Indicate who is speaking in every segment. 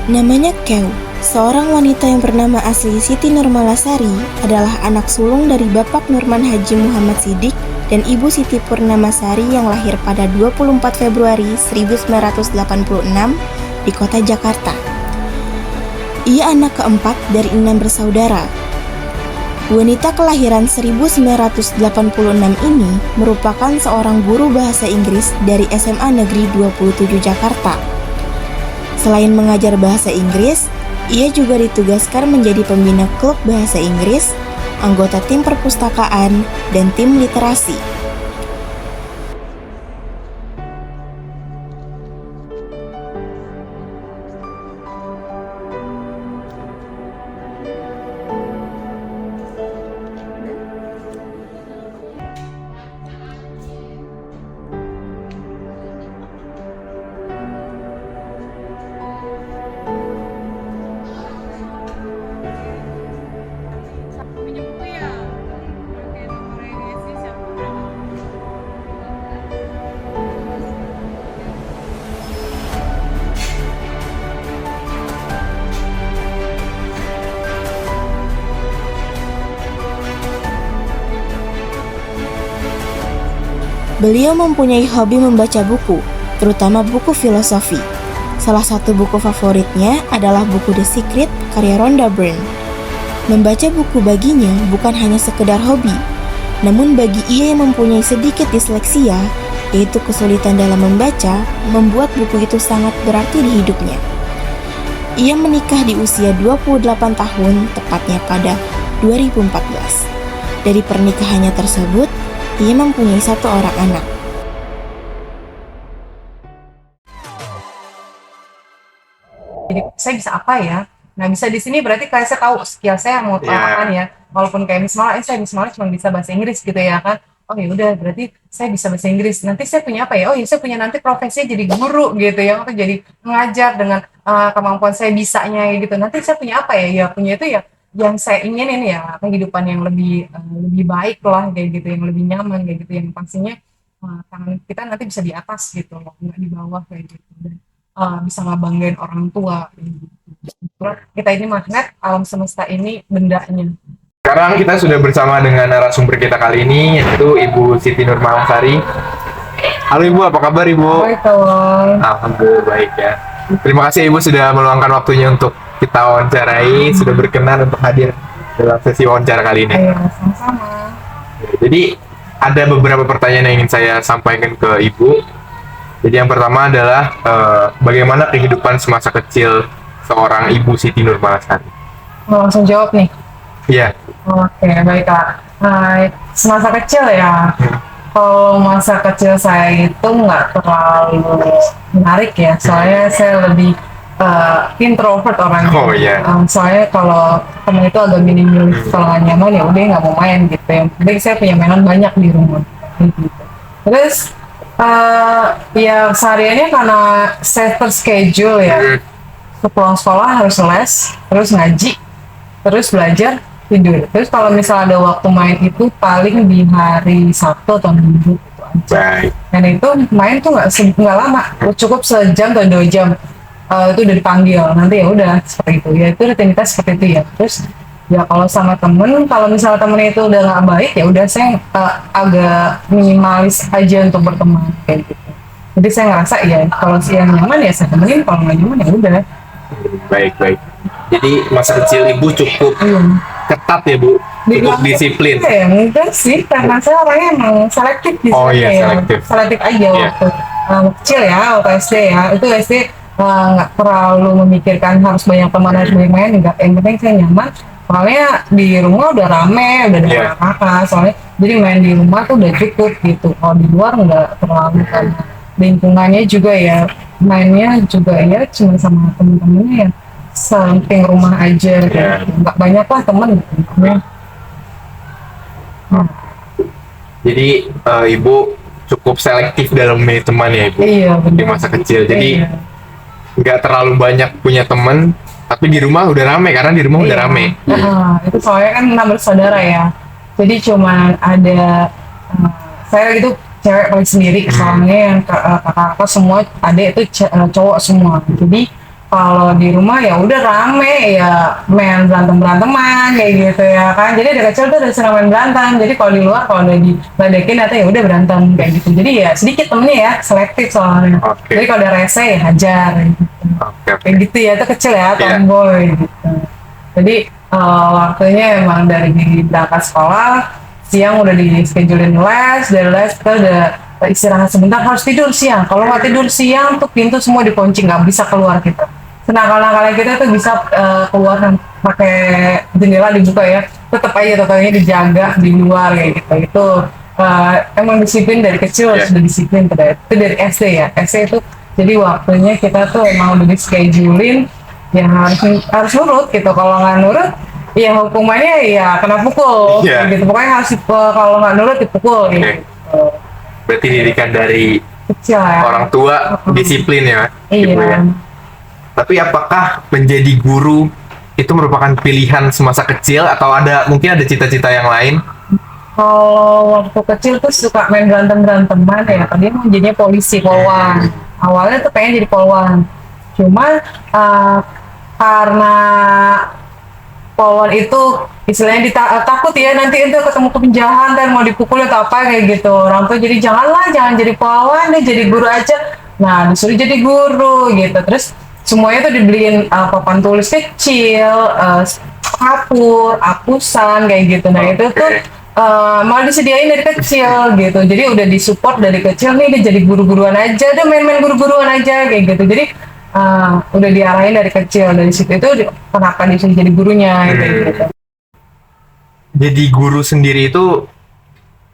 Speaker 1: Namanya Kew, seorang wanita yang bernama asli Siti Nurmalasari, adalah anak sulung dari Bapak Nurman Haji Muhammad Siddiq dan Ibu Siti Purnamasari yang lahir pada 24 Februari 1986 di kota Jakarta. Ia anak keempat dari 6 bersaudara. Wanita kelahiran 1986 ini merupakan seorang guru bahasa Inggris dari SMA Negeri 27 Jakarta. Selain mengajar bahasa Inggris, ia juga ditugaskan menjadi pembina klub bahasa Inggris, anggota tim perpustakaan, dan tim literasi. Beliau mempunyai hobi membaca buku, terutama buku filosofi. Salah satu buku favoritnya adalah buku The Secret karya Rhonda Byrne. Membaca buku baginya bukan hanya sekedar hobi, namun bagi ia yang mempunyai sedikit disleksia, yaitu kesulitan dalam membaca, membuat buku itu sangat berarti di hidupnya. Ia menikah di usia 28 tahun, tepatnya pada 2014. Dari pernikahannya tersebut, ia mempunyai 1 orang anak.
Speaker 2: Jadi saya bisa apa ya? Nah, bisa di sini berarti kayak saya tahu skill saya mau apakan ya. Walaupun kayak misalnya saya misalnya cuma bisa bahasa Inggris gitu ya kan. Oh ya udah berarti saya bisa bahasa Inggris. Nanti saya punya apa ya? Oh ya saya punya nanti profesinya jadi guru gitu ya, atau jadi mengajar dengan kemampuan saya bisanya gitu. Nanti saya punya apa ya? Ya punya itu ya yang saya inginin ya, kehidupan yang lebih baik lah kayak gitu, yang lebih nyaman kayak gitu, yang pastinya tangan kita nanti bisa di atas gitu loh, nggak di bawah kayak gitu, dan bisa ngebanggain orang tua kayak gitu. Kita ini magnet, alam semesta ini bendanya.
Speaker 3: Sekarang kita sudah bersama dengan narasumber kita kali ini, yaitu Ibu Siti Nurmalasari. Halo Ibu, apa kabar Ibu?
Speaker 2: Baik.
Speaker 3: Alhamdulillah baik ya. Terima kasih Ibu sudah meluangkan waktunya untuk kita wawancarai, sudah berkenan untuk hadir dalam sesi wawancara kali ini.
Speaker 2: Ayo, sama-sama.
Speaker 3: Jadi ada beberapa pertanyaan yang ingin saya sampaikan ke Ibu. Jadi yang pertama adalah bagaimana kehidupan semasa kecil seorang Ibu Siti Nurmalasari?
Speaker 2: Mau langsung jawab nih.
Speaker 3: Iya.
Speaker 2: Oke, baik Kak. Semasa kecil ya. Kalau masa kecil saya itu nggak terlalu menarik ya. Soalnya saya lebih introvert orangnya.
Speaker 3: Oh iya.
Speaker 2: Soalnya kalau temen itu agak minimalis, kalau nggak nyaman ya udah nggak mau main gitu. Yang penting saya punya mainan banyak di rumah. Gitu. Terus ya sehariannya karena saya terschedule ya. Pulang sekolah harus les, terus ngaji, terus belajar, tidur. Terus kalau misalnya ada waktu main itu paling di hari Sabtu atau Minggu gitu aja.
Speaker 3: Baik.
Speaker 2: Dan itu main tuh nggak lama, cukup sejam atau 2 jam. Itu udah dipanggil, nanti ya udah seperti itu. Ya itu rutinitas seperti itu ya. Terus ya kalau sama temen, kalau misalnya temennya itu udah nggak baik ya udah saya agak minimalis aja untuk berteman kayak gitu. Jadi saya ngerasa ya kalau yang nyaman ya saya temenin, kalau nggak nyaman ya udah.
Speaker 3: Baik. Jadi masa kecil Ibu cukup ketat ya Bu, cukup disiplin.
Speaker 2: Ya enggak sih, karena saya orangnya emang selektif di
Speaker 3: Oh
Speaker 2: sana
Speaker 3: iya,
Speaker 2: ya.
Speaker 3: selektif
Speaker 2: Aja waktu kecil ya, waktu SD ya. Itu SD nggak terlalu memikirkan harus banyak teman, harus banyak main, enggak. Yang penting saya nyaman. Soalnya di rumah udah rame, udah ada kakak. Soalnya jadi main di rumah tuh udah cukup gitu. Kalau di luar nggak terlalu kan. Lingkungannya juga ya, mainnya juga ya cuma sama temen-temennya ya samping rumah aja gitu. Nggak banyak lah temen gitu.
Speaker 3: Jadi Ibu cukup selektif dalam memilih teman ya Ibu.
Speaker 2: Iya,
Speaker 3: di masa kecil. Jadi nggak terlalu banyak punya teman, tapi di rumah udah rame karena di rumah udah rame.
Speaker 2: Itu soalnya kan 6 bersaudara ya. Jadi cuma ada saya gitu cewek paling sendiri, soalnya yang kakak-kakak semua adik itu cowok semua. Jadi kalau di rumah ya udah rame ya main beranteman kayak gitu ya kan. Jadi dari kecil tuh udah senang main berantem. Jadi kalau di luar kalau udah diledekin atau ya udah berantem kayak gitu. Jadi ya sedikit temennya ya, selektif soalnya.
Speaker 3: Oke.
Speaker 2: Jadi kalau udah rese ya hajar gitu.
Speaker 3: Oke, oke.
Speaker 2: Kayak gitu ya, itu kecil ya,
Speaker 3: Iya.
Speaker 2: tomboy gitu. Jadi waktunya emang dari berangkat sekolah, siang udah di schedulein les, dari les kita udah istirahat sebentar, harus tidur siang. Kalau nggak tidur siang tuh pintu semua dikunci, nggak bisa keluar kita. Senakal-nakalnya kita tuh bisa keluar dan pakai jendela dibuka ya, tetap aja tetapnya dijaga di luar kayak gitu. Itu emang disiplin dari kecil
Speaker 3: Iya.
Speaker 2: sudah disiplin itu dari SD ya. SD itu jadi waktunya kita tuh emang udah di schedulein yang harus nurut gitu. Kalau nggak nurut ya hukumannya ya kena pukul
Speaker 3: Iya.
Speaker 2: gitu. Pokoknya harus kalau nggak nurut dipukul
Speaker 3: Oke.
Speaker 2: gitu.
Speaker 3: Berarti didikan dari
Speaker 2: Kecil ya.
Speaker 3: orang tua disiplin ya,
Speaker 2: Iya.
Speaker 3: Ibu ya. Tapi apakah menjadi guru itu merupakan pilihan semasa kecil atau mungkin ada cita-cita yang lain?
Speaker 2: Kalau waktu kecil tuh suka main berantem-beranteman ya. Tadi mau jadinya polisi, polwan. Awalnya tuh pengen jadi polwan. Cuma karena polwan itu istilahnya takut ya nanti itu ketemu penjahat dan mau dipukul atau apa kayak gitu. Orang tuh jadi jangan jadi polwan deh, jadi guru aja. Nah disuruh jadi guru gitu. Terus semuanya tuh dibeliin papan tulis kecil, kapur, apusan kayak gitu. Nah itu tuh malah disediain dari kecil gitu. Jadi udah disupport dari kecil nih, dia jadi guru-guruan aja, udah main-main guru-guruan aja kayak gitu. Jadi udah diarahin dari kecil. Dari situ itu kenapa disuruh jadi gurunya kayak gitu.
Speaker 3: Jadi guru sendiri itu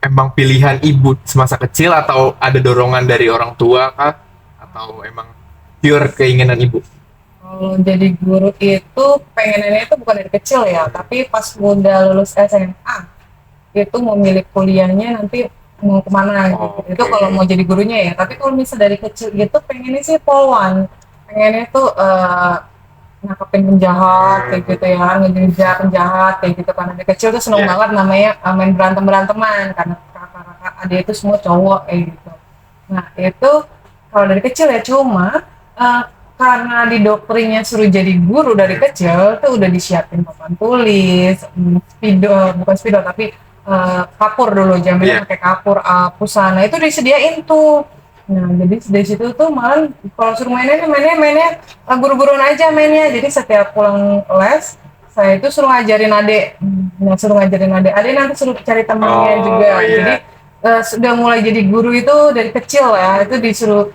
Speaker 3: emang pilihan ibu semasa kecil atau ada dorongan dari orang tua kah? Atau emang pure keinginan ibu?
Speaker 2: Kalau jadi guru itu pengenannya itu bukan dari kecil ya, tapi pas udah lulus SMA itu mau milih kuliahnya nanti mau kemana gitu.
Speaker 3: Oke.
Speaker 2: Itu kalau mau jadi gurunya ya. Tapi kalau misalnya dari kecil gitu pengennya sih polwan, pengennya tuh nangkepin penjahat kayak gitu ya, ngejar penjahat kayak gitu. Karena dari kecil tuh seneng
Speaker 3: Iya.
Speaker 2: banget namanya main beranteman karena kakak-kakak adik itu semua cowok kayak gitu. Nah itu kalau dari kecil ya, cuma karena didoktrinnya suruh jadi guru dari kecil tuh udah disiapin papan tulis, bukan spidol tapi kapur dulu,
Speaker 3: Iya.
Speaker 2: zamannya pakai kapur, pusana itu disediain tuh. Nah jadi dari situ tuh malah kalau suruh mainnya guru-guruan aja mainnya. Jadi setiap pulang les saya itu suruh ngajarin adek, adek nanti suruh cari temannya
Speaker 3: Oh,
Speaker 2: juga.
Speaker 3: iya.
Speaker 2: Jadi sudah mulai jadi guru itu dari kecil ya, itu disuruh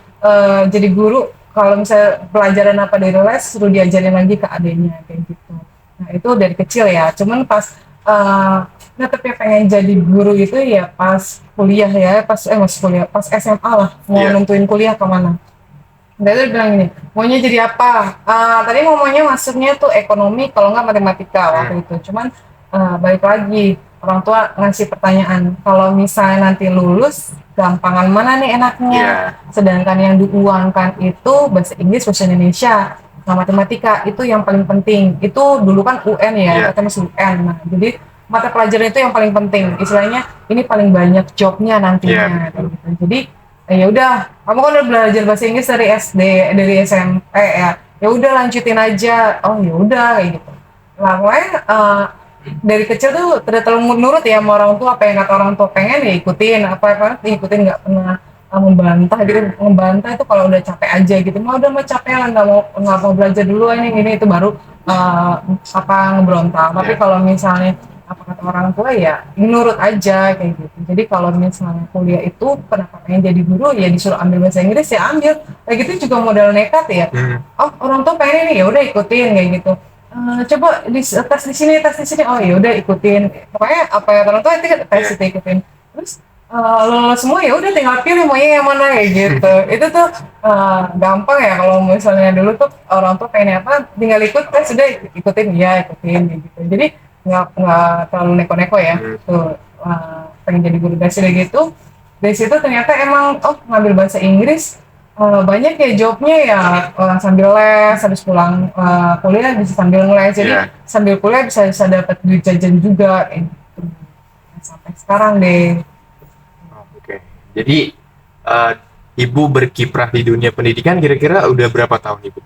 Speaker 2: jadi guru. Kalau misalnya pelajaran apa dari les suruh diajarin lagi ke adeknya kayak gitu. Nah itu dari kecil ya. Cuman pas tapi pengen jadi guru itu ya pas kuliah ya, masih kuliah, pas SMA lah mau
Speaker 3: Iya.
Speaker 2: nentuin kuliah kemana. Dia tuh bilang gini, maunya jadi apa? Tadi maunya masuknya tuh ekonomi, kalau nggak matematika waktu itu. Cuman balik lagi orang tua ngasih pertanyaan, kalau misalnya nanti lulus gampangan mana nih enaknya?
Speaker 3: Iya.
Speaker 2: Sedangkan yang diuangkan itu bahasa Inggris, bahasa Indonesia, sama matematika itu yang paling penting. Itu dulu kan UN ya,
Speaker 3: Iya.
Speaker 2: kita masih UN. Nah, jadi mata pelajaran itu yang paling penting. Istilahnya ini paling banyak jobnya nantinya. Kayak gitu. Jadi ya udah, kamu kan udah belajar bahasa Inggris dari SD, dari SMP ya. Ya udah lanjutin aja. Oh ya udah kayak gitu. Nah, pokoknya dari kecil tuh tidak terlalu nurut ya sama orang tua, apa yang kata orang tua pengen ya ikutin, apa ikutin, nggak pernah membantah gitu. Membantah itu kalau udah capek aja gitu, udah mau capek lah, nggak mau belajar dulu ini itu baru ngeberontak. Tapi kalau misalnya apa kata orang tua ya nurut aja kayak gitu. Jadi kalau misalnya kuliah itu kenapa pengen jadi guru ya disuruh ambil bahasa Inggris ya ambil, kayak gitu juga modal nekat ya. Oh orang tua pengen ini ya udah ikutin kayak gitu. Coba tes di sini, oh ya udah ikutin. Pokoknya apa ya orang tua itu tes itu ikutin. Terus lolos semua ya udah tinggal pilih maunya yang mana kayak gitu. Itu tuh gampang ya kalau misalnya dulu tuh orang tua pengen apa tinggal ikut tes sudah ikutin kayak gitu. Jadi nggak terlalu neko-neko ya. Tuh pengen jadi guru dari gitu. Dari situ ternyata emang ngambil bahasa Inggris banyak ya jobnya ya, sambil les habis pulang kuliah bisa sambil ngeles, jadi sambil kuliah bisa dapat duit jajan juga gitu. Sampai sekarang deh.
Speaker 3: Oke. Jadi ibu berkiprah di dunia pendidikan kira-kira udah berapa tahun ibu?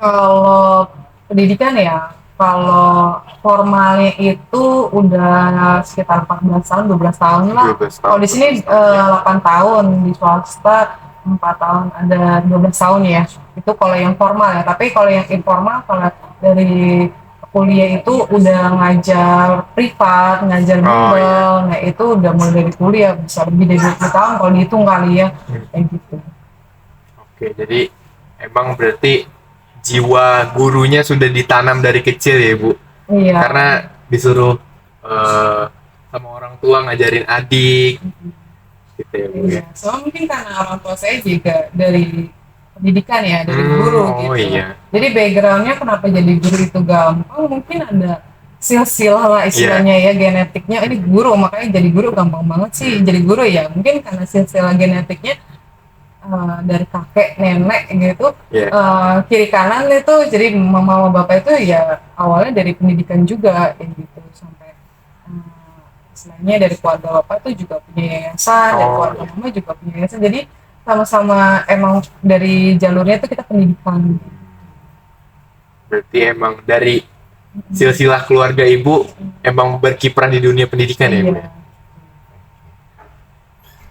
Speaker 2: Kalau pendidikan ya, kalau formalnya itu udah sekitar 14 tahun, 12 tahun lah.
Speaker 3: 12 tahun.
Speaker 2: Kalau di sini 8 tahun, di swasta 4 tahun, ada 12 tahun ya. Itu kalau yang formal ya. Tapi kalau yang informal, kalau dari kuliah itu udah ngajar privat, ngajar bimbel. Nah itu udah mulai dari kuliah, bisa lebih dari 20 tahun kalau dihitung kali ya. Kayak gitu.
Speaker 3: Oke, jadi emang berarti jiwa gurunya sudah ditanam dari kecil ya Bu?
Speaker 2: Iya.
Speaker 3: Karena disuruh sama orang tua ngajarin adik, gitu ya Bu ya?
Speaker 2: Iya, soalnya mungkin karena orang tua saya juga dari pendidikan ya, dari guru gitu.
Speaker 3: Oh iya.
Speaker 2: Jadi backgroundnya kenapa jadi guru itu gampang, mungkin ada silsilah lah istilahnya ya, genetiknya ini guru, makanya jadi guru gampang banget sih jadi guru ya. Mungkin karena silsilah genetiknya dari kakek, nenek gitu, kiri kanan itu, jadi mama bapak itu ya awalnya dari pendidikan juga kayak gitu, sampai istilahnya dari keluarga bapak itu juga punya yayasan, dari keluarga mama juga punya yayasan, jadi sama-sama emang dari jalurnya itu kita pendidikan.
Speaker 3: Berarti emang dari silsilah keluarga Ibu emang berkiprah di dunia pendidikan ya Bu?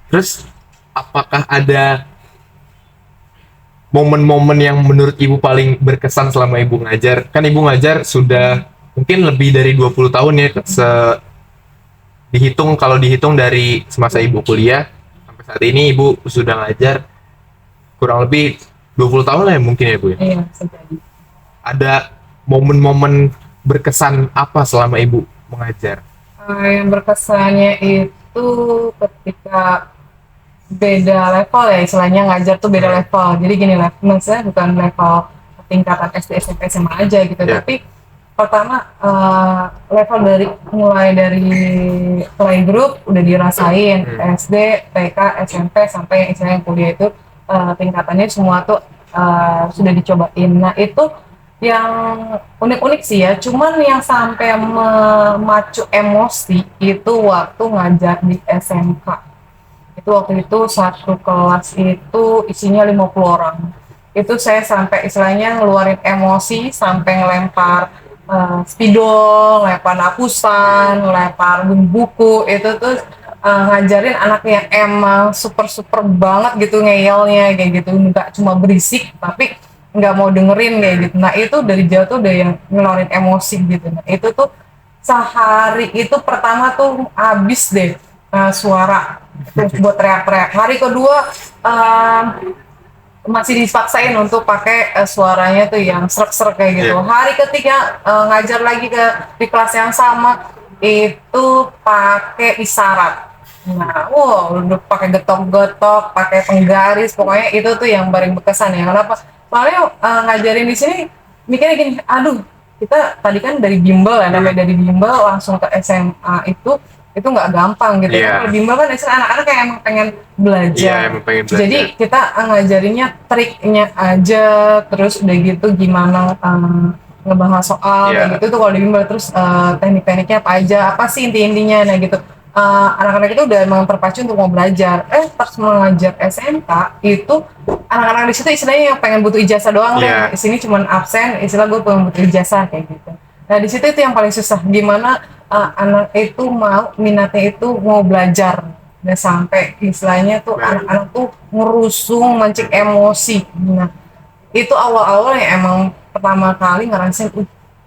Speaker 3: Terus apakah ada momen-momen yang menurut Ibu paling berkesan selama Ibu ngajar? Kan Ibu ngajar sudah mungkin lebih dari 20 tahun ya, kalau dihitung dari semasa Ibu kuliah sampai saat ini Ibu sudah ngajar kurang lebih 20 tahun lah ya mungkin ya Bu ya?
Speaker 2: Iya, bisa jadi.
Speaker 3: Ada momen-momen berkesan apa selama Ibu mengajar?
Speaker 2: Yang berkesannya itu ketika beda level ya, istilahnya ngajar tuh beda level. Jadi gini lah, maksudnya bukan level tingkatan SD, SMP, SMA aja gitu, tapi pertama level mulai dari playgroup udah dirasain, SD, TK, SMP sampai yang istilahnya kuliah itu tingkatannya semua tuh sudah dicobain. Nah itu yang unik-unik sih ya, cuman yang sampai memacu emosi itu waktu ngajar di SMK. Itu waktu itu satu kelas itu isinya 50 orang. Itu saya sampai istilahnya ngeluarin emosi, sampai ngelempar spidol, lempar napusan, lempar buku. Itu tuh ngajarin anak yang emang super banget gitu ngeyelnya kayak gitu, nggak cuma berisik tapi nggak mau dengerin kayak gitu. Nah itu dari jauh tuh udah yang ngeluarin emosi gitu. Nah itu tuh sehari itu pertama tuh abis deh suara buat teriak-teriak. Hari kedua masih dipaksain untuk pakai suaranya tuh yang serak-serak kayak gitu. Hari ketiga ngajar lagi di kelas yang sama itu pakai isyarat. Nah, udah pakai getok-getok, pakai penggaris, pokoknya itu tuh yang paling berkesan ya. Kenapa? Soalnya ngajarin di sini mikirnya gini, aduh kita tadi kan dari bimbel ya, namanya dari bimbel langsung ke SMA itu nggak gampang gitu. Kalau bimbel kan anak-anak kayak emang pengen belajar. Jadi kita ngajarinnya triknya aja, terus udah gitu gimana ngebahas soal kayak gitu tuh kalau di bimbel, terus teknik-tekniknya apa aja, apa sih inti-intinya, nah gitu. Anak-anak itu udah emang terpacu untuk mau belajar. Pas mengajar SMK itu anak-anak di situ istilahnya yang pengen butuh ijazah doang deh. Di sini cuma absen, istilah gue pengen butuh ijazah kayak gitu. Nah di situ itu yang paling susah, gimana anak itu mau minatnya itu mau belajar, dan sampai istilahnya tuh anak-anak tuh ngerusung, mancing emosi. Nah itu awal-awal yang emang pertama kali ngerasain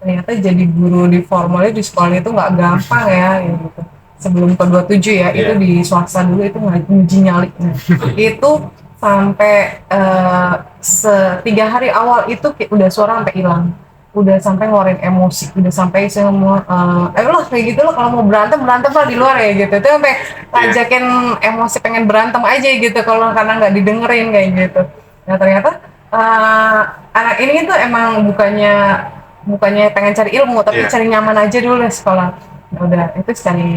Speaker 2: ternyata jadi guru di formalnya di sekolah itu nggak gampang ya gitu. Sebelum ke 27 ya, itu di swasta dulu itu nguji nyali. Nah, itu sampai 3 hari awal itu udah suara sampai hilang, udah sampai ngeluarin emosi, udah sampai semua lah kayak gitu loh, kalau mau berantem lah di luar ya gitu. Itu sampai ngajakin emosi pengen berantem aja gitu kalau karena nggak didengerin kayak gitu. Nah ternyata anak ini tuh emang bukannya pengen cari ilmu, tapi cari nyaman aja dulu di sekolah. Udah itu cari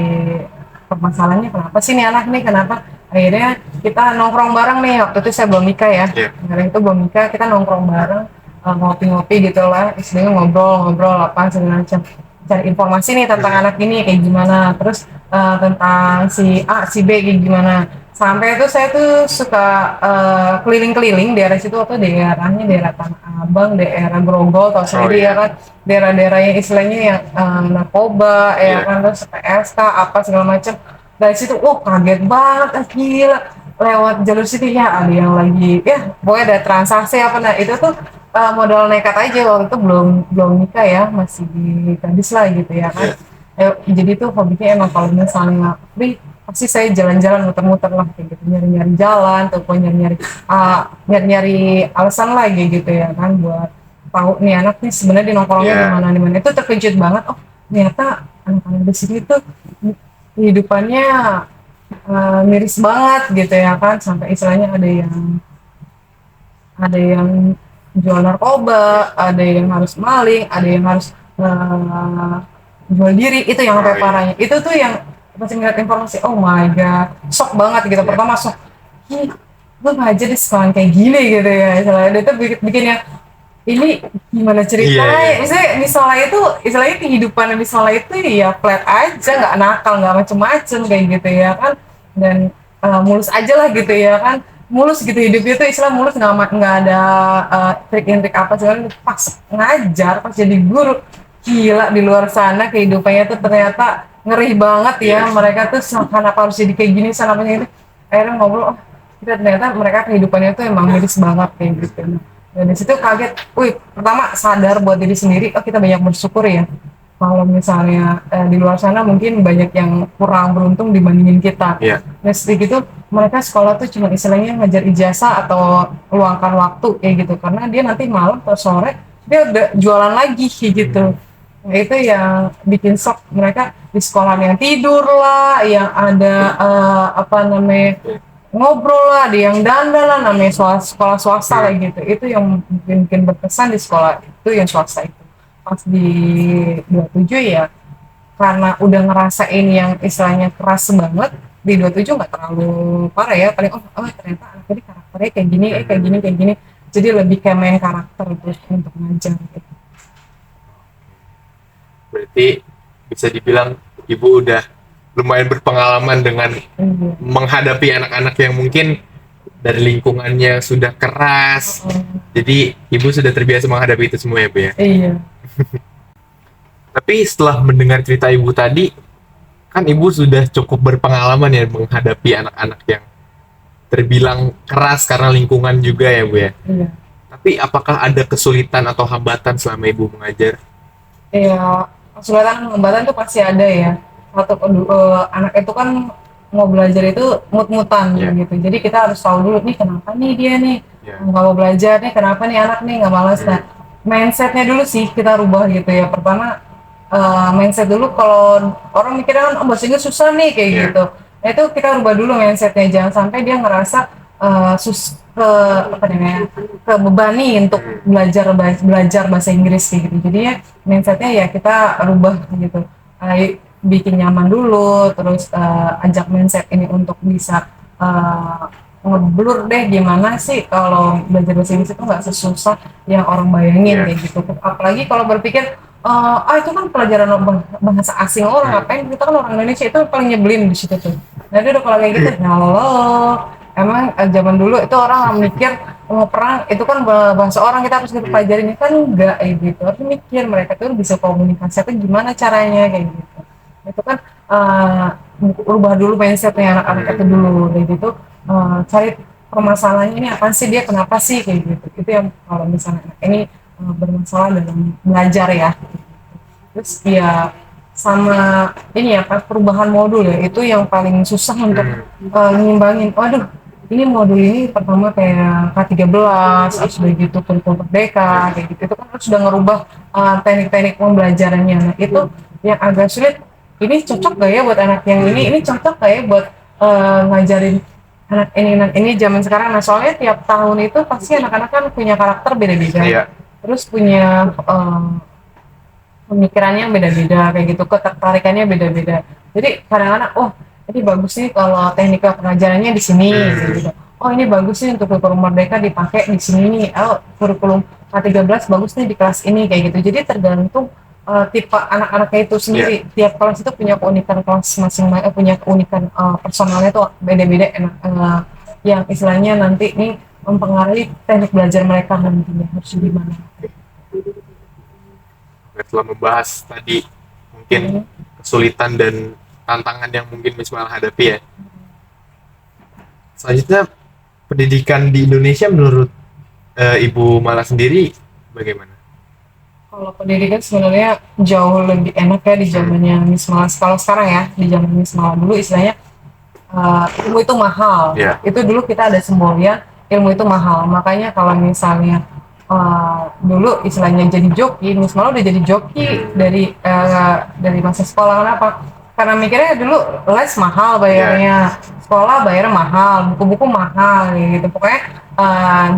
Speaker 2: permasalahannya, kenapa sih nih anak nih, kenapa. Akhirnya kita nongkrong bareng nih, waktu itu saya belum nikah ya. Karena itu belum nikah, kita nongkrong bareng, ngopi-ngopi gitu lah, istilahnya ngobrol apa segala macam, cari informasi nih tentang anak ini kayak gimana, terus tentang si A si B kayak gimana, Sampai itu saya tuh suka keliling-keliling daerah situ, atau daerahnya daerah Tanah Abang, daerah Grogol, tau sendiri ya
Speaker 3: iya.
Speaker 2: kan, daerah-daerah yang istilahnya yang narkoba ya
Speaker 3: Iya.
Speaker 2: kan, terus PSK apa segala macam. Dari situ, kaget banget, gila, lewat jalur situ ya ada yang lagi, ya pokoknya ada transaksi apa, nah itu tuh modal nekat aja, waktu itu belum belum nikah ya, masih di gadis lah gitu ya kan. Jadi tuh hobinya emang kalau misalnya free pasti saya jalan-jalan muter-muter lah kayak gitu, nyari-nyari jalan ataupun nyari-nyari alasan lagi gitu ya kan, buat tahu nih anak nih sebenarnya di nongkrongnya
Speaker 3: Iya.
Speaker 2: di mana. Itu terkejut banget, ternyata anak-anak di sini tuh kehidupannya miris banget gitu ya kan, sampai istilahnya ada yang jual narkoba, ada yang harus maling, ada yang harus jual diri, itu yang sampai
Speaker 3: Oh, iya.
Speaker 2: parahnya. Itu tuh yang masih ngeliat informasi, oh my god, shock banget gitu.
Speaker 3: Iya.
Speaker 2: Pertama shock, gue ngajar di sekolah kayak gini gitu ya, istilahnya itu bikin yang ini gimana ceritanya.
Speaker 3: Iya, iya.
Speaker 2: Istilahnya kehidupan di sekolah itu ya flat aja, nggak nakal, nggak macem-macem kayak gitu ya kan, dan mulus aja lah gitu ya kan, mulus gitu hidupnya tuh, istilah mulus, nggak ada trik-trik apa segala. Pas ngajar, pas jadi guru, gila, di luar sana kehidupannya tuh ternyata ngeri banget ya.
Speaker 3: Iya.
Speaker 2: Mereka tuh kenapa harus jadi kayak gini, sana gitu. Akhirnya ngobrol, kita ternyata mereka kehidupannya tuh emang miris banget kayak gitu. Dan di situ kaget, pertama sadar buat diri sendiri, kita banyak bersyukur ya. Kalau misalnya di luar sana mungkin banyak yang kurang beruntung dibandingin kita.
Speaker 3: Iya.
Speaker 2: Nah seperti gitu, mereka sekolah tuh cuma istilahnya ngajar ijazah atau luangkan waktu kayak gitu, karena dia nanti malam atau sore dia udah jualan lagi kayak gitu. Nah, itu yang bikin shock, mereka di sekolah yang tidur lah, yang ada ngobrol lah, ada yang dandal lah, namanya sekolah swasta lah gitu. Itu yang bikin berkesan di sekolah itu yang swasta itu. Pas di 27 ya, karena udah ngerasain yang istilahnya keras banget, di 27 nggak terlalu parah ya, paling ternyata anak ini karakternya kayak gini, kayak gini, jadi lebih kayak main karakter terus untuk ngajar gitu.
Speaker 3: Berarti bisa dibilang ibu udah lumayan berpengalaman dengan menghadapi anak-anak yang mungkin dari lingkungannya sudah keras. Jadi ibu sudah terbiasa menghadapi itu semua ya, Bu ya.
Speaker 2: Iya.
Speaker 3: Tapi setelah mendengar cerita ibu tadi, kan ibu sudah cukup berpengalaman ya menghadapi anak-anak yang terbilang keras karena lingkungan juga ya, Bu ya.
Speaker 2: Iya.
Speaker 3: Tapi apakah ada kesulitan atau hambatan selama ibu mengajar?
Speaker 2: Iya, kesulitan hambatan tuh pasti ada ya. Anak itu kan mau belajar itu mut-mutan gitu, jadi kita harus tahu dulu nih kenapa nih dia nih nggak mau belajar, nih kenapa nih anak nih nggak malas. Nah, mindsetnya dulu sih kita rubah gitu ya. Pertama, mindset dulu. Kalau orang mikirnya kan bahasa Inggris susah nih kayak gitu, nah itu kita rubah dulu mindsetnya, jangan sampai dia ngerasa kebebani untuk belajar bahasa Inggris kayak gitu. Jadi ya mindsetnya ya kita rubah gitu. Bikin nyaman dulu, terus ajak mindset ini untuk bisa ngeblur deh gimana sih kalau belajar bahasa Inggris itu nggak sesusah yang orang bayangin kayak gitu. Apalagi kalau berpikir itu kan pelajaran bahasa asing, orang ngapain, kita kan orang Indonesia, itu paling nyebelin di situ tuh. Nah udah kalau kayak gitu, emang zaman dulu itu orang mikir mau perang itu kan bahasa orang, kita harus dipelajarin, kan enggak gitu. Harus mikir mereka tuh bisa komunikasi itu gimana caranya kayak gitu. Itu kan ubah dulu mindsetnya anak-anak itu dulu, dan gitu cari permasalahannya ini apa sih, dia kenapa sih kayak gitu. Itu yang kalau misalnya anak ini bermasalah dalam belajar ya. Terus ya sama ini ya, pas perubahan modul ya, itu yang paling susah untuk ngimbangin. Waduh, ini modul ini pertama kayak K13 harus udah gitu, kurikulum merdeka kayak gitu, itu kan sudah ngerubah teknik-teknik pembelajarannya. Nah itu yang agak sulit. Ini cocok gak ya buat anak yang ini cocok gak ya buat ngajarin anak ini zaman sekarang. Nah soalnya tiap tahun itu pasti anak-anak kan punya karakter beda-beda, terus punya pemikirannya beda-beda kayak gitu, ketertarikannya beda-beda. Jadi kadang-kadang ini bagus sih kalau teknik pengajarannya di sini gitu. Ini bagus sih untuk kurikulum merdeka dipakai di sini nih. Kurikulum K13 bagus nih di kelas ini kayak gitu. Jadi tergantung tipe anak-anaknya itu sendiri. Tiap kelas itu punya keunikan kelas masing-masing, punya keunikan personalnya tuh beda-beda enak, yang istilahnya nanti nih mempengaruhi teknik belajar mereka nantinya harus gimana.
Speaker 3: Setelah membahas tadi mungkin kesulitan dan tantangan yang mungkin Miss Mala hadapi ya. Selanjutnya pendidikan di Indonesia menurut Ibu Mala sendiri bagaimana?
Speaker 2: Kalau pendidikan sebenarnya jauh lebih enak ya di zamannya Miss Mala. Kalau sekarang ya di zaman Miss Mala dulu istilahnya ilmu itu mahal. Itu dulu kita ada semboyan ilmu itu mahal. Makanya kalau misalnya dulu istilahnya jadi joki, Miss Mala udah jadi joki dari masa sekolah. Kenapa? Karena mikirnya dulu les mahal bayarnya, sekolah bayar mahal, buku-buku mahal gitu. Pokoknya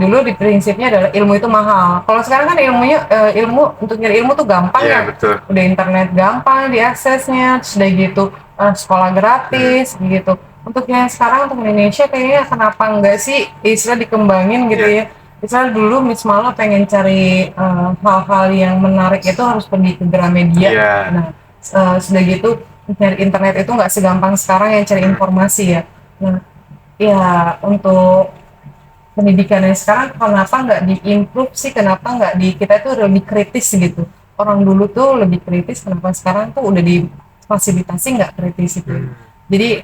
Speaker 2: dulu di prinsipnya adalah ilmu itu mahal. Kalau sekarang kan ilmu untuk nyari ilmu tuh gampang ya.
Speaker 3: Betul.
Speaker 2: Udah internet gampang diaksesnya, sudah gitu sekolah gratis gitu. Untuk yang sekarang untuk Indonesia kayaknya kenapa enggak sih istilah dikembangin gitu ya. Misalnya dulu Miss Mala pengen cari hal-hal yang menarik itu harus pergi ke Gramedia. Nah, sudah gitu nyari internet itu nggak segampang sekarang yang cari informasi ya. Nah, ya untuk pendidikannya sekarang kenapa nggak diimprove sih? Kenapa nggak kita itu lebih kritis gitu? Orang dulu tuh lebih kritis, kenapa sekarang tuh udah difasilitasi nggak kritis itu? Jadi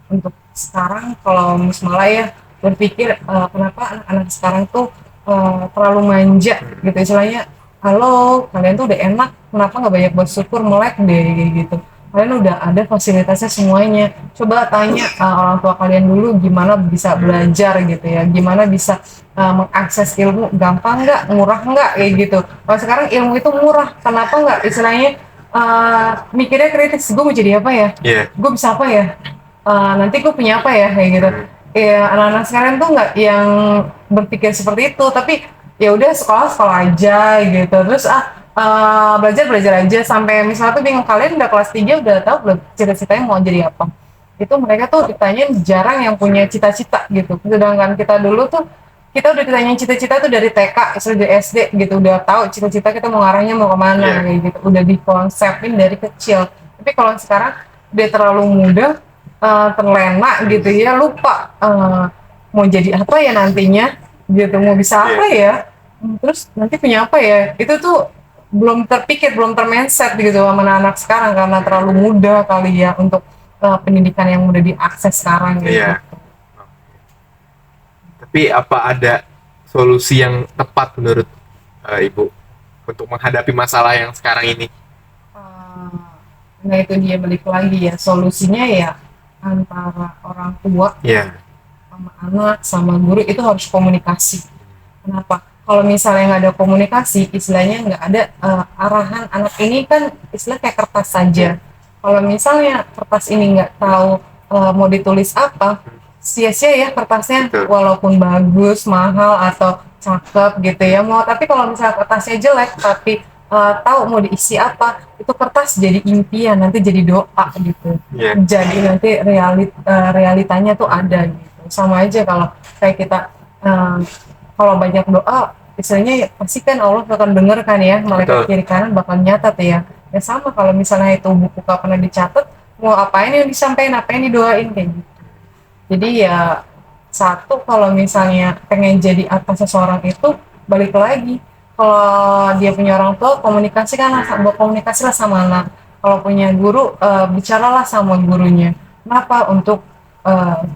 Speaker 2: untuk sekarang kalau Miss Mala ya berpikir kenapa anak-anak sekarang tuh terlalu manja gitu istilahnya. Halo, kalian tuh udah enak, kenapa nggak banyak bersyukur, melek deh gitu. Kalian udah ada fasilitasnya semuanya. Coba tanya orang tua kalian dulu gimana bisa belajar gitu ya, gimana bisa mengakses ilmu, gampang nggak, murah nggak kayak gitu. Kalau sekarang ilmu itu murah, kenapa nggak istilahnya mikirnya kritis, gue mau jadi apa ya, gue bisa apa ya, nanti gue punya apa ya kayak gitu. Ya anak-anak sekarang tuh nggak yang berpikir seperti itu, tapi ya udah sekolah aja gitu, terus belajar aja sampai misalnya tuh bingung, kalian udah kelas 3 udah tahu belum cita-citanya mau jadi apa. Itu mereka tuh ditanyain jarang yang punya cita-cita gitu, sedangkan kita dulu tuh kita udah ditanyain cita-cita tuh dari TK, dari SD gitu, udah tahu cita-cita kita mau ngarahnya mau kemana kayak gitu, udah dikonsepin dari kecil. Tapi kalau sekarang dia terlalu muda, terlena gitu ya, lupa mau jadi apa ya nantinya gitu, mau bisa apa ya, terus nanti punya apa ya, itu tuh belum terpikir, belum termindset gitu sama anak-anak sekarang karena terlalu muda kali ya untuk pendidikan yang mudah diakses sekarang gitu.
Speaker 3: Tapi apa ada solusi yang tepat menurut Ibu untuk menghadapi masalah yang sekarang ini?
Speaker 2: Nah itu dia balik lagi ya, solusinya ya antara orang tua sama anak sama guru itu harus komunikasi. Kenapa? Kalau misalnya nggak ada komunikasi, istilahnya nggak ada arahan, anak ini kan istilah kayak kertas saja. Kalau misalnya kertas ini nggak tahu mau ditulis apa, sia-sia ya kertasnya, walaupun bagus, mahal atau cakep gitu ya. Tapi kalau misalnya kertasnya jelek, tapi tahu mau diisi apa, itu kertas jadi impian, nanti jadi doa gitu. Jadi nanti realitanya tuh ada gitu. Sama aja kalau kayak kita kalau banyak doa, istilahnya pasti kan Allah akan dengar kan ya, malaikat kiri kanan bakal nyatat ya. Ya sama kalau misalnya itu buku gak pernah dicatat, mau apain yang disampaikan, apa yang didoain kayak gitu. Jadi ya satu, kalau misalnya pengen jadi apa seseorang itu, balik lagi kalau dia punya orang tua, komunikasilah sama anak. Kalau punya guru, bicaralah sama gurunya. Kenapa? Untuk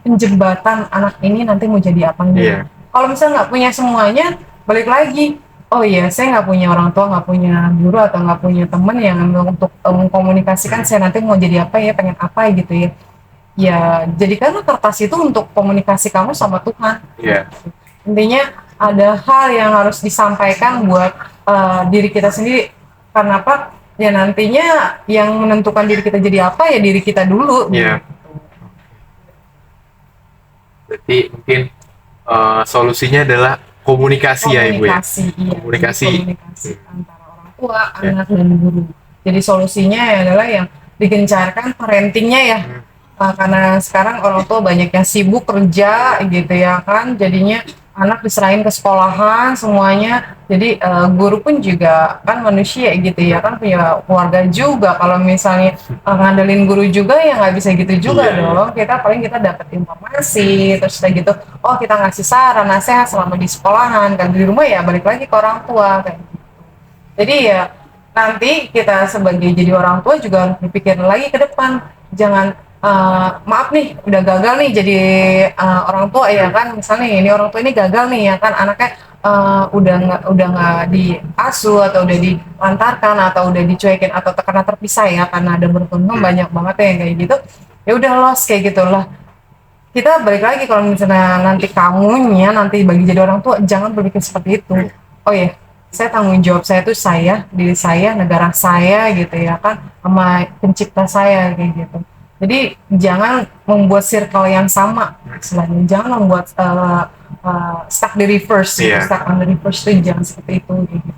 Speaker 2: penjembatan anak ini nanti mau jadi apa nih? Kalau misalnya nggak punya semuanya, balik lagi, oh iya saya nggak punya orang tua, nggak punya guru atau nggak punya teman yang untuk mengkomunikasikan saya nanti mau jadi apa ya, pengen apa gitu ya. Ya jadikanlah kertas itu untuk komunikasi kamu sama Tuhan. Intinya ada hal yang harus disampaikan buat diri kita sendiri. Karena apa? Ya nantinya yang menentukan diri kita jadi apa ya diri kita dulu.
Speaker 3: Berarti mungkin solusinya adalah komunikasi ya Ibu ya? Komunikasi
Speaker 2: antara orang tua, anak, dan guru. Jadi solusinya adalah yang digencarkan parentingnya ya. Karena sekarang orang tua banyak yang sibuk kerja gitu ya kan, jadinya anak diserahin ke sekolahan semuanya, Jadi guru pun juga kan manusia gitu ya, kan punya keluarga juga. Kalau misalnya ngandelin guru juga ya nggak bisa gitu juga
Speaker 3: Iya,
Speaker 2: dong. Kita paling kita dapat informasi, terus kayak gitu. Oh kita ngasih saran, nasihat selama di sekolahan. Kan di rumah ya balik lagi ke orang tua kayak gitu. Jadi ya nanti kita sebagai jadi orang tua juga harus berpikir lagi ke depan. Jangan maaf nih udah gagal nih jadi orang tua ya kan. Misalnya ini orang tua ini gagal nih ya kan, anaknya udah nggak diasuh atau udah dilantarkan atau udah dicuekin atau karena terpisah ya karena ada beruntung banyak banget ya yang kayak gitu. Ya udah lost kayak gitulah. Kita balik lagi kalau misalnya nanti kamunya nanti bagi jadi orang tua jangan berpikir seperti itu. Oh ya, saya tanggung jawab saya tuh saya, diri saya, negara saya gitu ya kan, sama pencipta saya kayak gitu. Jadi jangan membuat circle yang sama, istilahnya jangan membuat stuck di reverse, gitu.
Speaker 3: Iya.
Speaker 2: Stuck on the reverse itu jangan seperti itu gitu.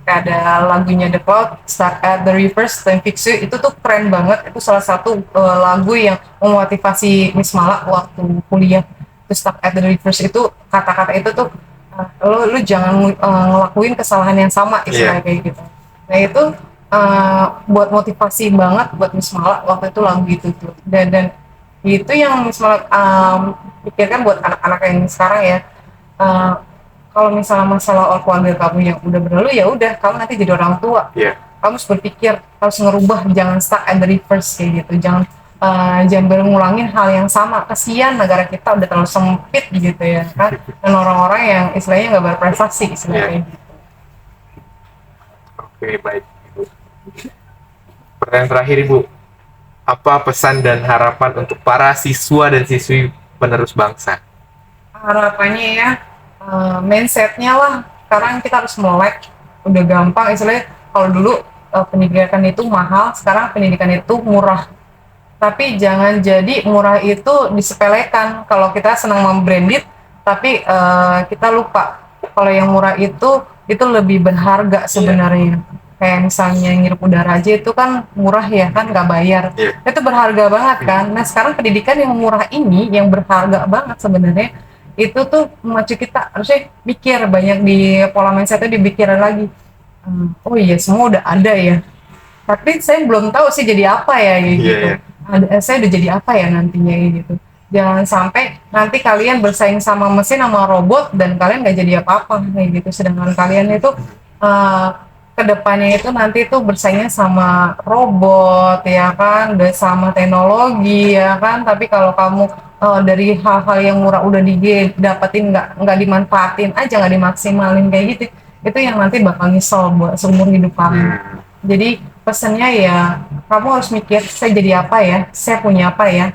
Speaker 2: Kayak ada lagunya The Cloud, Stuck at the Reverse, Time Fix You, itu tuh keren banget. Itu salah satu lagu yang memotivasi Miss Mala waktu kuliah. Itu Stuck at the Reverse itu kata-kata itu tuh lu jangan ngelakuin kesalahan yang sama istilahnya kayak gitu. Nah itu buat motivasi banget buat Miss Mala waktu itu lagu itu tuh. Dan itu yang Miss Mala pikirkan buat anak-anak yang sekarang ya. Uh, Kalau misalnya masalah keluarga kamu yang udah berlalu ya udah kamu nanti jadi orang tua.
Speaker 3: Iya.
Speaker 2: Kamu harus berpikir, harus ngerubah, jangan stuck at the reverse kayak gitu. Jangan berngulangin hal yang sama. Kasihan negara kita udah terlalu sempit gitu ya kan, dan orang-orang yang istilahnya nggak berprestasi istilahnya.
Speaker 3: Oke, baik Ibu. Pertanyaan terakhir Ibu, apa pesan dan harapan untuk para siswa dan siswi penerus bangsa?
Speaker 2: Harapannya ya mindsetnya lah, sekarang kita harus melek, udah gampang istilahnya. Kalau dulu pendidikan itu mahal, sekarang pendidikan itu murah, tapi jangan jadi murah itu disepelekan. Kalau kita senang membranded tapi kita lupa kalau yang murah itu lebih berharga sebenarnya. Kayak misalnya ngirup udara aja itu kan murah ya kan, nggak bayar. Itu berharga banget kan. Nah sekarang pendidikan yang murah ini yang berharga banget sebenarnya, itu tuh memacu kita harusnya mikir banyak di pola mindsetnya, dipikirin lagi. Oh iya semua udah ada ya, tapi saya belum tahu sih jadi apa ya gitu. Saya udah jadi apa ya nantinya gitu. Jangan sampai nanti kalian bersaing sama mesin sama robot dan kalian nggak jadi apa-apa kayak gitu. Sedangkan kalian itu kedepannya itu nanti tuh bersaingnya sama robot ya kan, udah sama teknologi ya kan. Tapi kalau kamu dari hal-hal yang murah udah didapetin nggak dimanfaatin aja, nggak dimaksimalin kayak gitu, itu yang nanti bakal nyesel buat seumur hidup kamu. Jadi pesannya ya kamu harus mikir, saya jadi apa ya, saya punya apa ya,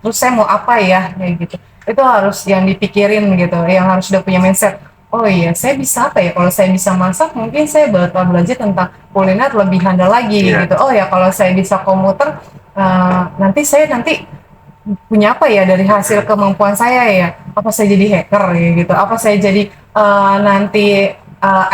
Speaker 2: terus saya mau apa ya kayak gitu. Itu harus yang dipikirin gitu, yang harus udah punya mindset. Oh iya, saya bisa apa ya? Kalau saya bisa masak, mungkin saya bakal belajar tentang kuliner lebih handal lagi gitu. Oh ya, kalau saya bisa komuter, nanti punya apa ya dari hasil kemampuan saya ya? Apa saya jadi hacker ya gitu? Apa saya jadi nanti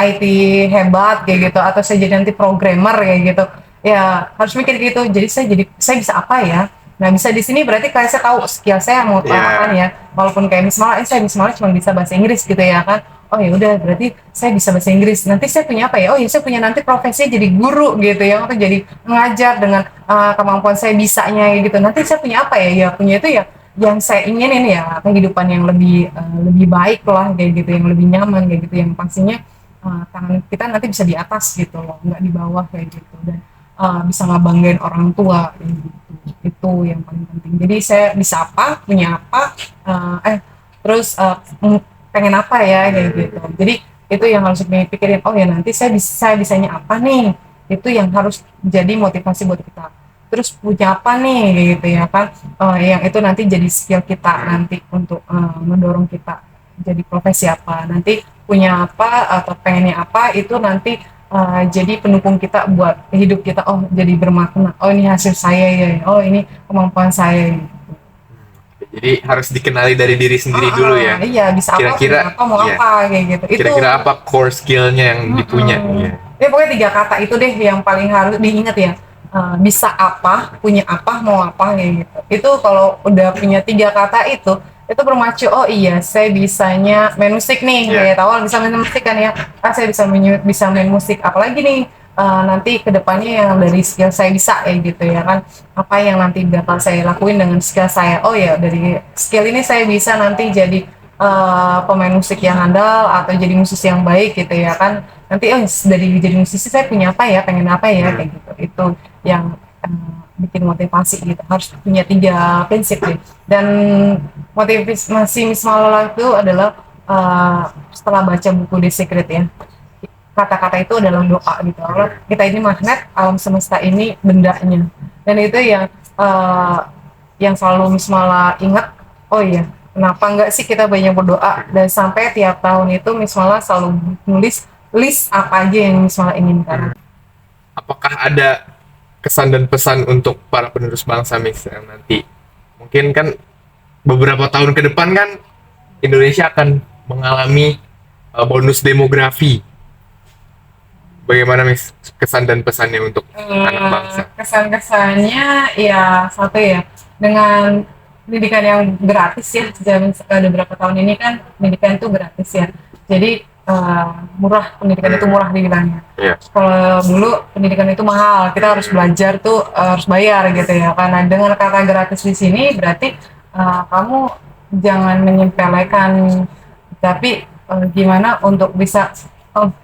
Speaker 2: IT hebat kayak gitu? Atau saya jadi nanti programmer kayak gitu? Ya harus mikir gitu. Jadi saya bisa apa ya? Nah bisa di sini berarti kayak saya tahu skill saya mau apa ya. Walaupun kayak Miss Mala, saya Miss Mala cuma bisa bahasa Inggris gitu ya kan. Oh ya udah berarti saya bisa bahasa Inggris. Nanti saya punya apa ya? Oh ya saya punya nanti profesi jadi guru gitu ya, atau jadi mengajar dengan kemampuan saya bisanya gitu. Nanti saya punya apa ya? Ya punya itu ya yang saya inginin ya, kehidupan yang lebih baik lah kayak gitu, yang lebih nyaman kayak gitu, yang pastinya tangan kita nanti bisa di atas gitu loh, nggak di bawah kayak gitu, dan bisa ngebanggain orang tua kayak gitu. Itu yang paling penting. Jadi saya bisa apa, punya apa, terus pengen apa ya kayak gitu. Jadi itu yang harus dipikirin. Oh ya nanti saya bisanya apa nih, itu yang harus jadi motivasi buat kita. Terus punya apa nih gitu ya kan, yang itu nanti jadi skill kita nanti untuk mendorong kita jadi profesi apa, nanti punya apa atau pengennya apa, itu nanti jadi pendukung kita buat hidup kita. Oh jadi bermakna, oh ini hasil saya ya, oh ini kemampuan saya gitu.
Speaker 3: Jadi harus dikenali dari diri sendiri dulu ya.
Speaker 2: Iya, bisa
Speaker 3: Kira-kira,
Speaker 2: apa, mau apa kayak gitu.
Speaker 3: Kira-kira apa core skillnya yang dipunya?
Speaker 2: Ya pokoknya 3 kata itu deh yang paling harus diingat ya. Bisa apa, punya apa, mau apa kayak gitu. Itu kalau udah punya 3 kata itu itu bermacu, oh iya saya bisanya main musik nih, kayak awal bisa main musik kan ya, saya bisa main musik, apalagi nih nanti kedepannya yang dari skill saya bisa gitu ya kan, apa yang nanti bakal saya lakuin dengan skill saya, oh ya dari skill ini saya bisa nanti jadi pemain musik yang handal atau jadi musisi yang baik gitu ya kan, nanti dari jadi musisi saya punya apa ya, pengen apa ya, kayak gitu. Itu yang bikin motivasi gitu, harus punya 3 prinsip deh. Dan motivasi Miss Malala itu adalah setelah baca buku The Secret ya, kata-kata itu adalah doa gitu, Allah kita ini magnet, alam semesta ini bendanya, dan itu yang selalu Miss Malala ingat. Oh iya, kenapa enggak sih kita banyak berdoa, dan sampai tiap tahun itu Miss Malala selalu nulis list apa aja yang Miss Malala inginkan.
Speaker 3: Apakah ada kesan dan pesan untuk para penerus bangsa, Miss, yang nanti mungkin kan beberapa tahun ke depan kan Indonesia akan mengalami bonus demografi? Bagaimana, Miss, kesan dan pesannya untuk anak bangsa?
Speaker 2: Kesan-kesannya ya satu ya, dengan pendidikan yang gratis ya, beberapa tahun ini kan pendidikan itu gratis ya, jadi murah, pendidikan itu murah dibilangnya. Kalau dulu pendidikan itu mahal, kita harus belajar tuh harus bayar gitu ya, karena dengan kata gratis di sini berarti kamu jangan menyepelekan, tapi gimana untuk bisa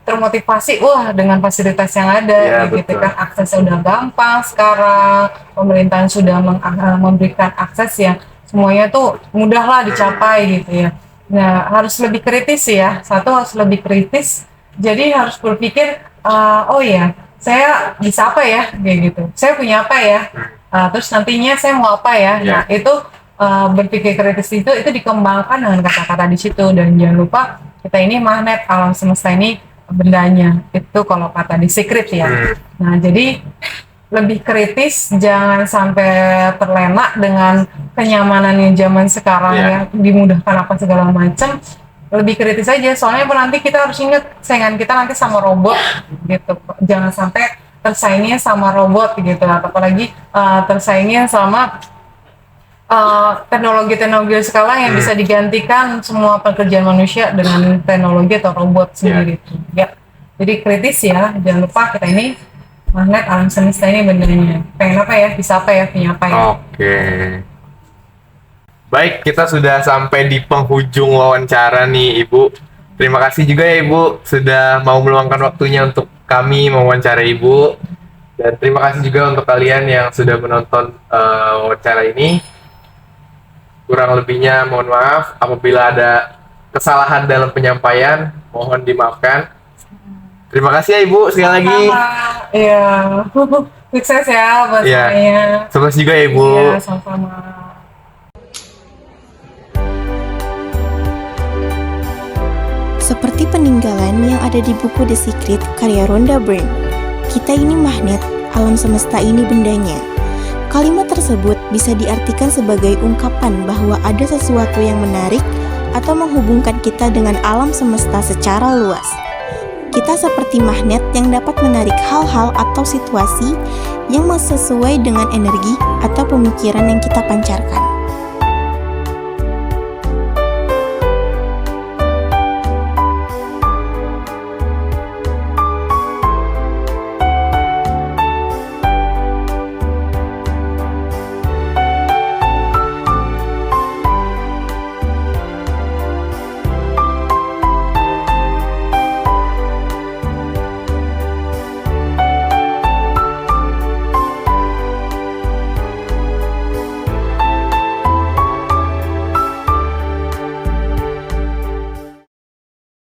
Speaker 2: termotivasi, wah dengan fasilitas yang ada gitu kan, aksesnya udah gampang sekarang, pemerintahan sudah memberikan akses yang semuanya tuh mudah lah dicapai gitu ya. Nah harus lebih kritis ya, satu harus lebih kritis, jadi harus berpikir oh ya saya bisa apa ya, kayak gitu, saya punya apa ya, terus nantinya saya mau apa ya. Nah itu berpikir kritis itu dikembangkan dengan kata-kata di situ, dan jangan lupa kita ini magnet, alam semesta ini bendanya, itu kalau kata di Secret ya. Nah jadi lebih kritis, jangan sampai terlena dengan kenyamanannya zaman sekarang ya, dimudahkan apa segala macam. Lebih kritis aja, soalnya nanti kita harus ingat saingan kita nanti sama robot gitu, jangan sampai tersaingnya sama robot gitu, apalagi tersaingnya sama teknologi sekarang yang bisa digantikan semua pekerjaan manusia dengan teknologi atau robot sendiri. Ya, jadi kritis ya, jangan lupa kita ini magnet, alam semesta ini bendanya. Pengen apa ya, bisa apa ya, punya apa ya.
Speaker 3: Oke. Baik, kita sudah sampai di penghujung wawancara nih, Ibu. Terima kasih juga ya, Ibu, sudah mau meluangkan waktunya untuk kami mewawancara Ibu. Dan terima kasih juga untuk kalian yang sudah menonton wawancara ini. Kurang lebihnya mohon maaf, apabila ada kesalahan dalam penyampaian mohon dimaafkan. Terima kasih ya Ibu sekali lagi.
Speaker 2: Iya, sukses ya buat semuanya.
Speaker 3: Sukses juga ya Ibu.
Speaker 2: Iya, sama-sama.
Speaker 1: Seperti peninggalan yang ada di buku The Secret karya Rhonda Byrne, kita ini magnet, alam semesta ini bendanya. Kalimat tersebut bisa diartikan sebagai ungkapan bahwa ada sesuatu yang menarik atau menghubungkan kita dengan alam semesta secara luas. Kita seperti magnet yang dapat menarik hal-hal atau situasi yang sesuai dengan energi atau pemikiran yang kita pancarkan.